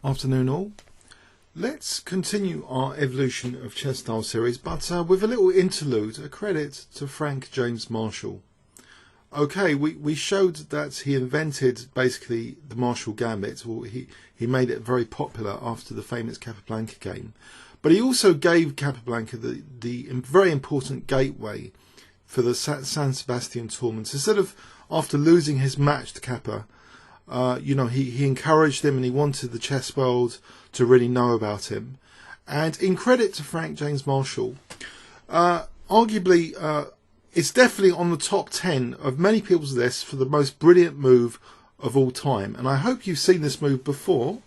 Afternoon all. Let's continue our evolution of chess style series, but with a little interlude, a credit to Frank James Marshall. Okay, we showed that he invented basically the Marshall Gambit, or he made it very popular after the famous Capablanca game. But he also gave Capablanca the very important gateway for the San Sebastian tournament. Instead of, after losing his match to Kappa, he encouraged him and he wanted the chess world to really know about him. And in credit to Frank James Marshall, arguably it's definitely on the top 10 of many people's lists for the most brilliant move of all time. And I hope you've seen this move before.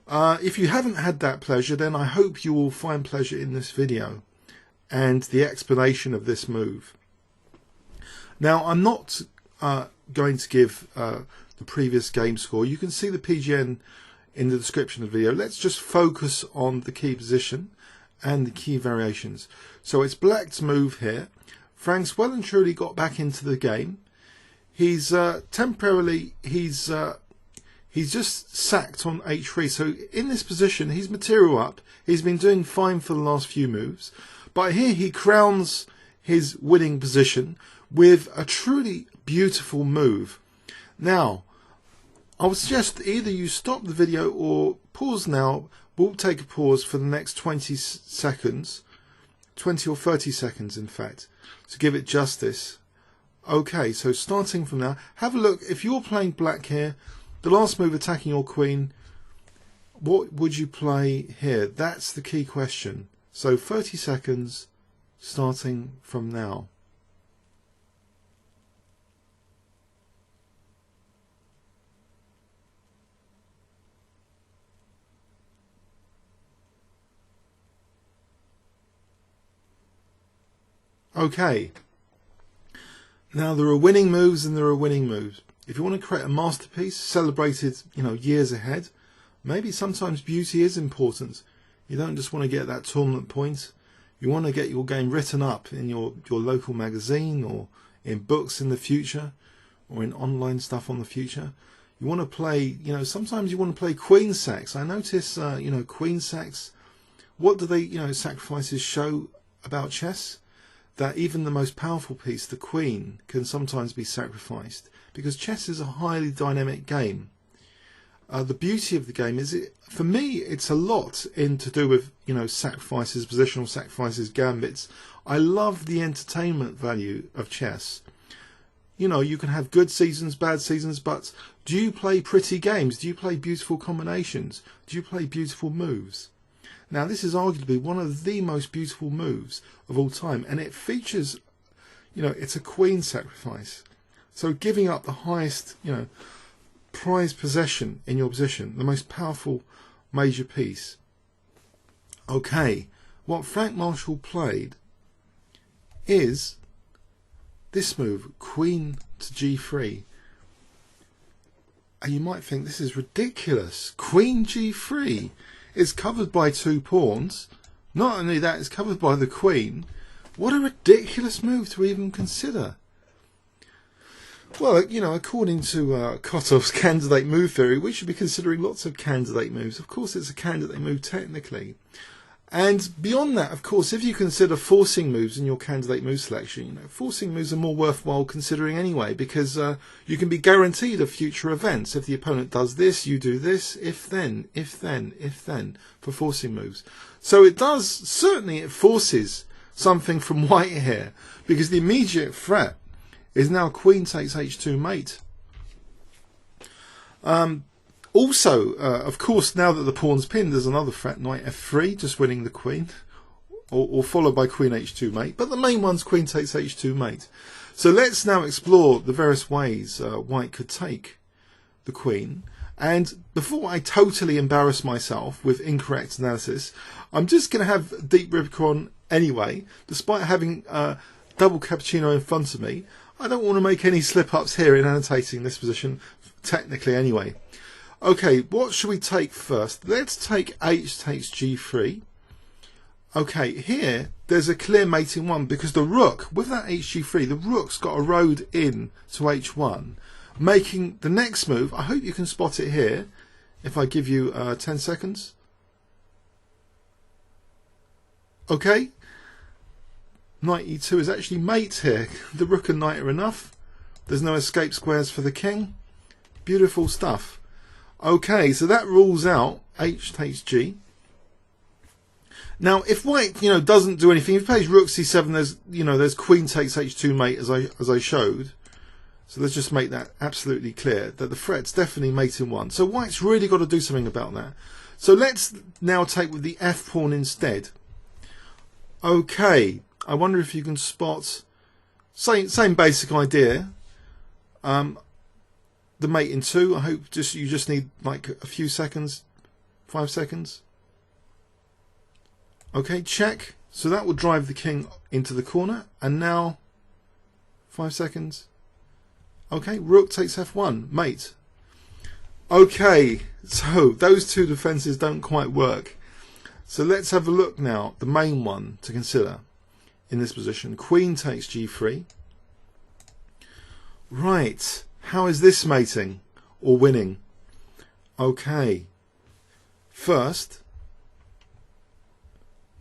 If you haven't had that pleasure, then I hope you will find pleasure in this video and the explanation of this move. Now, I'm not going to give the previous game score. You can see the PGN in the description of the video. Let's just focus on the key position and the key variations. So it's Black's move here. Frank's well and truly got back into the game. He's temporarily he's just sacked on h3. So in this position, he's material up. He's been doing fine for the last few moves, but here he crowns his winning position with a truly beautiful move. Now, I would suggest either you stop the video or pause now. We'll take a pause for the next 20 seconds, 20 or 30 seconds in fact, to give it justice. Okay, so starting from now, have a look. If you're playing black here, the last move attacking your queen, what would you play here? That's the key question. So 30 seconds starting from now. Okay, now there are winning moves and there are winning moves. If you want to create a masterpiece celebrated, years ahead, maybe sometimes beauty is important. You don't just want to get that tournament point. You want to get your game written up in your local magazine or in books in the future or in online stuff on the future. You want to play, sometimes you want to play queen sacks. I notice, queen sacks, what do they, sacrifices show about chess? That even the most powerful piece, the queen, can sometimes be sacrificed, because chess is a highly dynamic game. The beauty of the game is, for me, it's a lot to do with sacrifices, positional sacrifices, gambits. I love the entertainment value of chess. You can have good seasons, bad seasons, but do you play pretty games? Do you play beautiful combinations? Do you play beautiful moves? Now, this is arguably one of the most beautiful moves of all time, and it features, it's a queen sacrifice. So giving up the highest, prized possession in your position, the most powerful major piece. Okay, what Frank Marshall played is this move, queen to g3. And you might think this is ridiculous. Queen g3. It's covered by two pawns. Not only that, it's covered by the queen. What a ridiculous move to even consider. Well, according to Kotov's candidate move theory, we should be considering lots of candidate moves. Of course, it's a candidate move technically. And beyond that, of course, if you consider forcing moves in your candidate move selection, forcing moves are more worthwhile considering anyway, because you can be guaranteed of future events. If the opponent does this, you do this, if then, for forcing moves. So it forces something from white here, because the immediate threat is now queen takes h2 mate. Also, of course, now that the pawn's pinned, there's another threat, knight f3, just winning the queen, or followed by queen h2 mate. But the main one's queen takes h2 mate. So let's now explore the various ways white could take the queen. And before I totally embarrass myself with incorrect analysis, I'm just going to have deep Rubicon anyway, despite having double cappuccino in front of me. I don't want to make any slip-ups here in annotating this position, technically anyway. Okay, what should we take first? Let's take h takes g3. Okay, here there's a clear mating one, because the rook, with that hg3, the rook's got a road in to h1, making the next move, I hope you can spot it here, if I give you 10 seconds. Okay, knight e2 is actually mate here. The rook and knight are enough. There's no escape squares for the king. Beautiful stuff. Okay, so that rules out h takes g. Now, if white, doesn't do anything, if he plays rook c7, there's queen takes h2 mate as I showed. So let's just make that absolutely clear that the threat's definitely mate in one. So white's really got to do something about that. So let's now take with the f pawn instead. Okay, I wonder if you can spot same basic idea. The mate in 2. I hope you just need like a few seconds, 5 seconds. Okay, check. So that will drive the king into the corner, and now 5 seconds. Okay, rook takes f1, mate. Okay, so those two defenses don't quite work. So let's have a look now, the main one to consider in this position. Queen takes g3. Right, how is this mating or winning? Okay, first,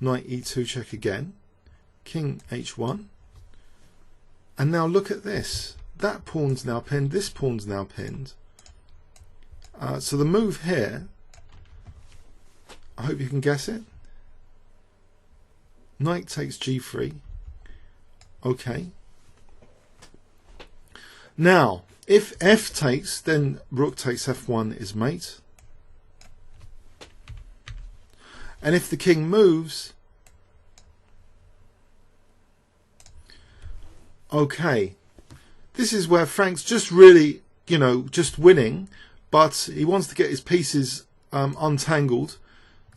knight e2 check again, king h1, and now look at this. That pawn's now pinned, this pawn's now pinned. So the move here, I hope you can guess it. Knight takes g3. Okay. Now, if f takes, then rook takes f1 is mate. And if the king moves, okay, this is where Frank's just really, just winning, but he wants to get his pieces untangled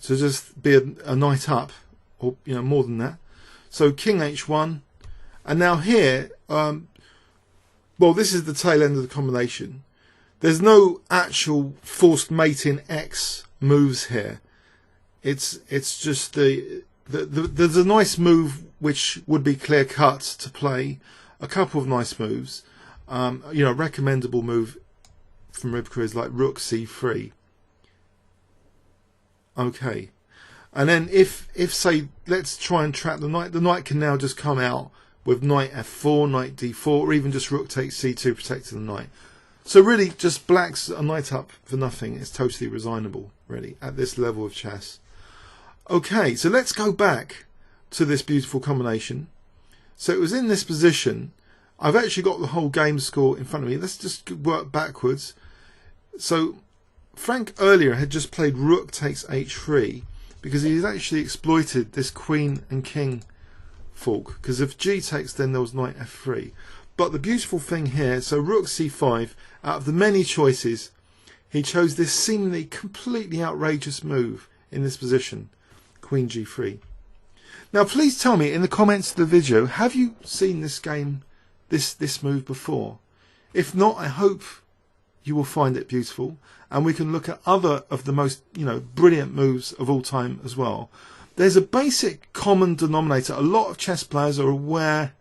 to just be a knight up, or more than that. So king h1, and now here, well, this is the tail end of the combination. There's no actual forced mate in X moves here. It's just there's a nice move which would be clear cut to play. A couple of nice moves. Recommendable move from Ribka is like rook c3. Okay, and then if say let's try and trap the knight can now just come out with knight f4, knight d4, or even just rook takes c2 protecting the knight. So really, just black's a knight up for nothing. It's totally resignable, really, at this level of chess. Okay, so let's go back to this beautiful combination. So it was in this position. I've actually got the whole game score in front of me. Let's just work backwards. So Frank earlier had just played rook takes h3 because he's actually exploited this queen and king fork. Because if g takes, then there was knight f3. But the beautiful thing here, so rook c5, out of the many choices, he chose this seemingly completely outrageous move in this position, queen g3. Now please tell me in the comments of the video, have you seen this game, this move before? If not, I hope you will find it beautiful, and we can look at other of the most brilliant moves of all time as well. There's a basic common denominator. A lot of chess players are aware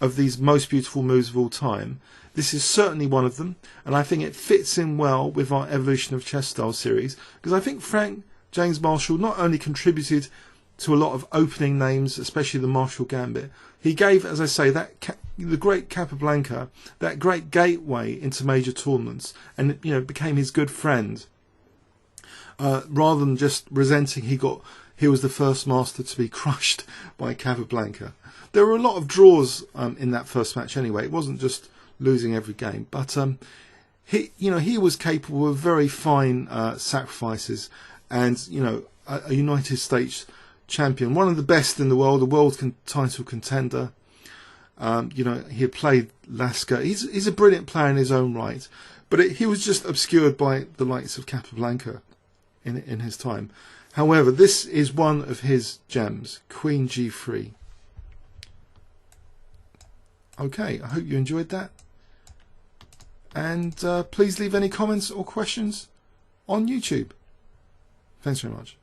of these most beautiful moves of all time. This is certainly one of them, and I think it fits in well with our Evolution of Chess Style series, because I think Frank James Marshall not only contributed to a lot of opening names, especially the Marshall Gambit, he gave, as I say, the great Capablanca, that great gateway into major tournaments, and it became his good friend, rather than just resenting he was the first master to be crushed by Capablanca. There were a lot of draws in that first match anyway. It wasn't just losing every game, but he was capable of very fine sacrifices, and a United States champion, one of the best in the world, a world title contender. He had played Lasker. He's a brilliant player in his own right, but he was just obscured by the likes of Capablanca in his time. However, this is one of his gems, Queen g3. Okay, I hope you enjoyed that, and please leave any comments or questions on YouTube. Thanks very much.